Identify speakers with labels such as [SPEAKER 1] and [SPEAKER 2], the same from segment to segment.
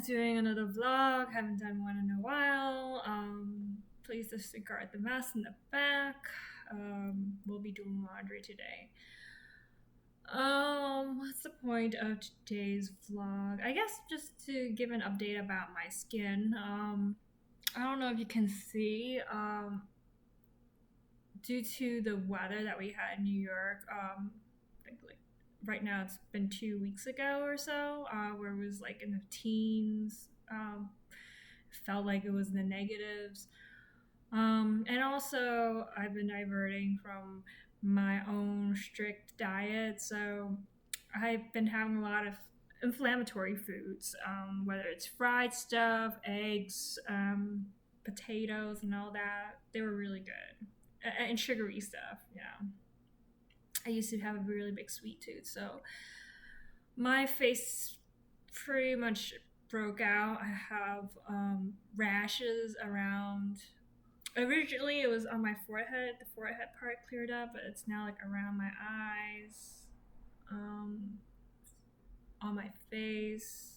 [SPEAKER 1] Doing another vlog. Haven't done one in a while. Please disregard the mess in the back. We'll be doing laundry today. What's the point of today's vlog? I guess just to give an update about my skin. I don't know if you can see. Due to the weather that we had in New York, I think like right now it's been 2 weeks ago or so, where it was like in the teens. Felt like it was in the negatives. And also, I've been diverting from my own strict diet, so I've been having a lot of inflammatory foods, whether it's fried stuff, eggs, potatoes, and all that. They were really good. And sugary stuff, yeah. I used to have a really big sweet tooth, so my face pretty much broke out. I have rashes around. Originally, it was on my forehead. The forehead part cleared up, but it's now like around my eyes, on my face.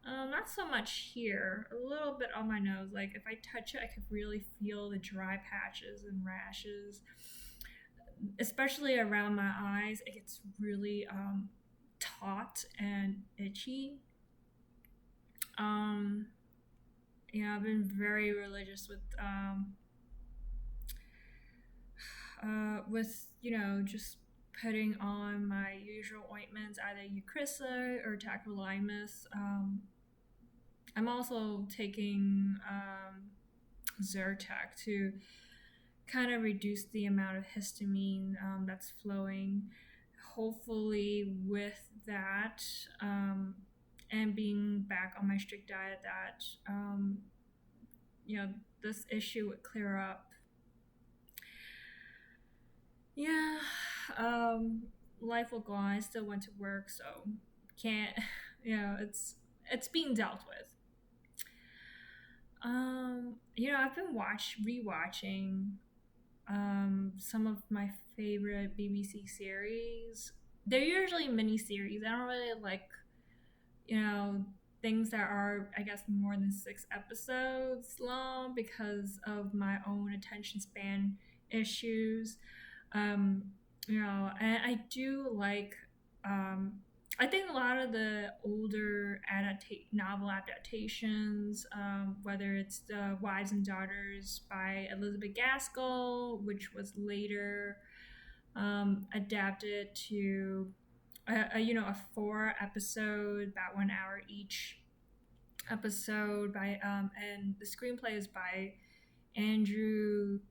[SPEAKER 1] Not so much here. A little bit on my nose. Like if I touch it, I could really feel the dry patches and rashes, especially around my eyes. It gets really taut and itchy. I've been very religious with just putting on my usual ointments, either Eucrisa or tacrolimus. I'm also taking Zyrtec to kind of reduce the amount of histamine that's flowing. Hopefully, with that, and being back on my strict diet, that this issue would clear up. Yeah, life will go on. I still went to work, so can't. It's being dealt with. I've been rewatching some of my favorite BBC series. They're usually mini series. I don't really like, things that are, I guess, more than 6 episodes long because of my own attention span issues. And I do like, I think a lot of the older novel adaptations, whether it's the Wives and Daughters by Elizabeth Gaskell, which was later adapted to a 4 episode, about 1 hour each episode by and the screenplay is by Andrew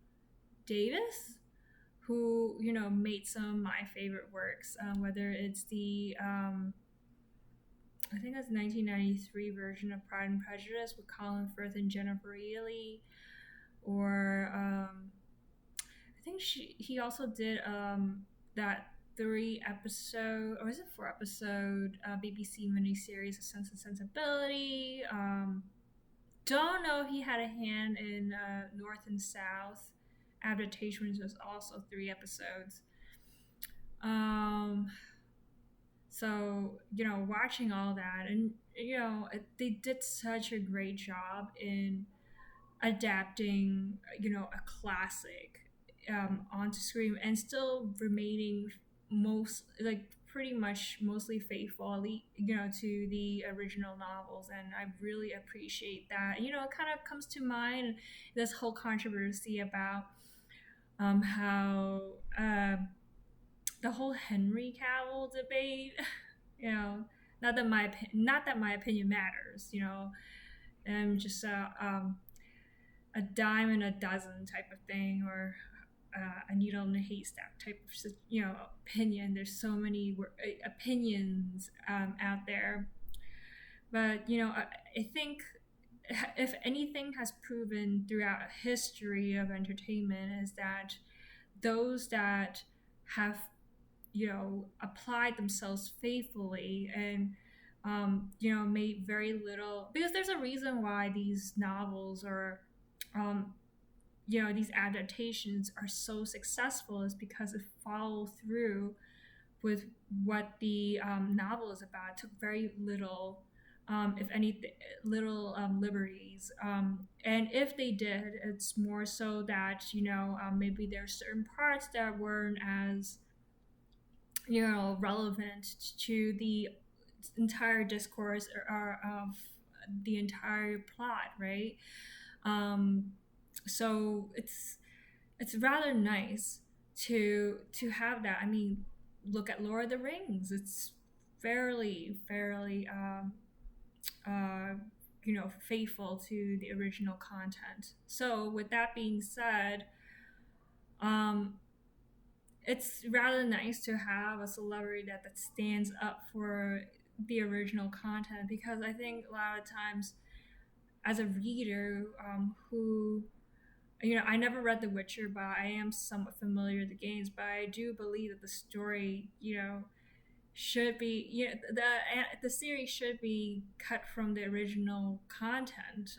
[SPEAKER 1] Davis, who made some of my favorite works, whether it's the I think that's 1993 version of Pride and Prejudice with Colin Firth and Jennifer Ely, or I think he also did that 3 episode, or is it 4 episode BBC miniseries, A Sense and Sensibility. Don't know if he had a hand in North and South adaptation, which was also 3 episodes. So watching all that, and they did such a great job in adapting a classic onto screen and still remaining pretty much mostly faithful to the original novels, and I really appreciate that. It kind of comes to mind this whole controversy about how the whole Henry Cavill debate. Not that my opinion matters. I'm just a dime in a dozen type of thing, or a needle in a haystack type of opinion. There's so many opinions out there, but I think if anything has proven throughout history of entertainment is that those that have applied themselves faithfully and made very little, because there's a reason why these novels or these adaptations are so successful, is because it follow through with what the novel is about. It took very little if any little liberties. And if they did, it's more so that, maybe there's certain parts that weren't as, relevant to the entire discourse or of the entire plot, right? Um, so it's rather nice to have that. I mean, look at Lord of the Rings. It's fairly uh, faithful to the original content. So with that being said, um, it's rather nice to have a celebrity that stands up for the original content, because I think a lot of times as a reader, who I never read The Witcher, but I am somewhat familiar with the games. But I do believe that the story, should be, the series should be cut from the original content.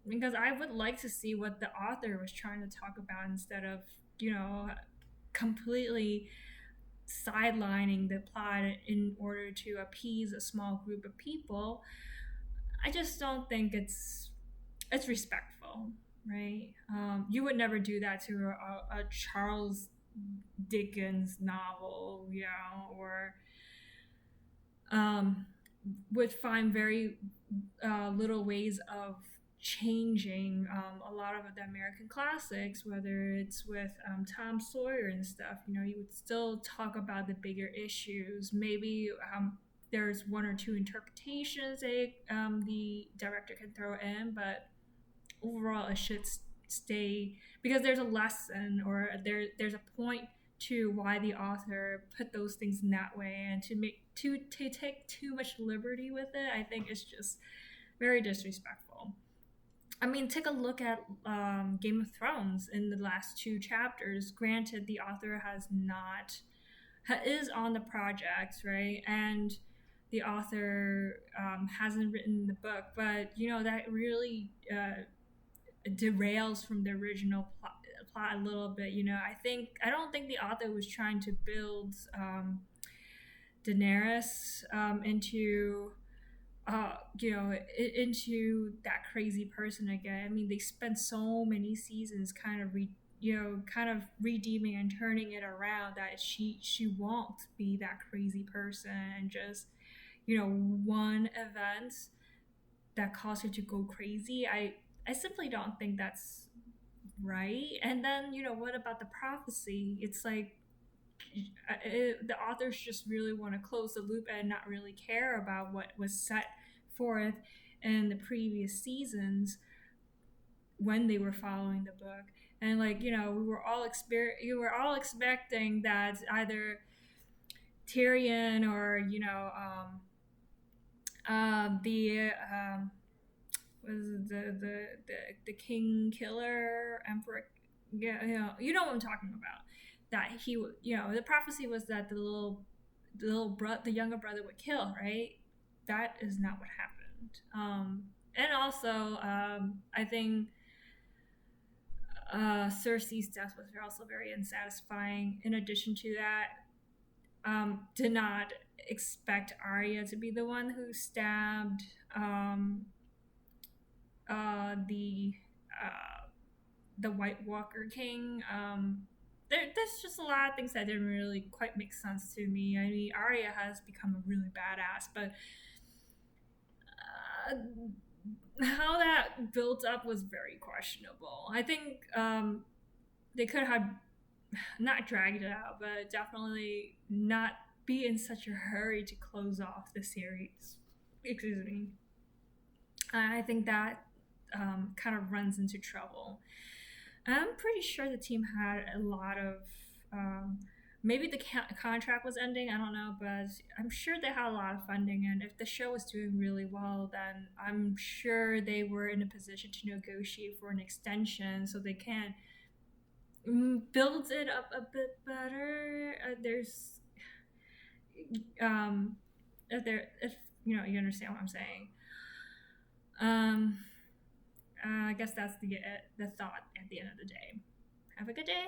[SPEAKER 1] Because I would like to see what the author was trying to talk about, instead of, completely sidelining the plot in order to appease a small group of people. I just don't think it's respectful, right? You would never do that to a Charles Dickens novel, or um, would find very little ways of changing a lot of the American classics, whether it's with Tom Sawyer and stuff. You would still talk about the bigger issues. Maybe there's one or two interpretations the director can throw in, but overall it should stay, because there's a lesson, or there's a point to why the author put those things in that way. And to take too much liberty with it, I think it's just very disrespectful. I mean, take a look at Game of Thrones in the last two chapters. Granted, the author is on the project, right? And the author hasn't written the book, but that really derails from the original plot a little bit. I don't think the author was trying to build Daenerys into into that crazy person again. I mean, they spent so many seasons kind of redeeming and turning it around, that she won't be that crazy person, and just one event that caused her to go crazy. I simply don't think that's right. And then what about the prophecy? It's like the authors just really want to close the loop and not really care about what was set forth in the previous seasons when they were following the book. And we were all expecting that either Tyrion or the was the king killer emperor. Yeah, you know what I'm talking about. That he, the prophecy was that the younger brother would kill, right? That is not what happened. And also, I think Cersei's death was also very unsatisfying. In addition to that, did not expect Arya to be the one who stabbed the White Walker King. There's just a lot of things that didn't really quite make sense to me. I mean, Arya has become a really badass, but how that built up was very questionable. I think they could have not dragged it out, but definitely not be in such a hurry to close off the series. Excuse me. I think that kind of runs into trouble. I'm pretty sure the team had a lot of maybe the contract was ending, I don't know, but I'm sure they had a lot of funding, and if the show was doing really well, then I'm sure they were in a position to negotiate for an extension so they can build it up a bit better. If you understand what I'm saying. I guess that's the thought at the end of the day. Have a good day.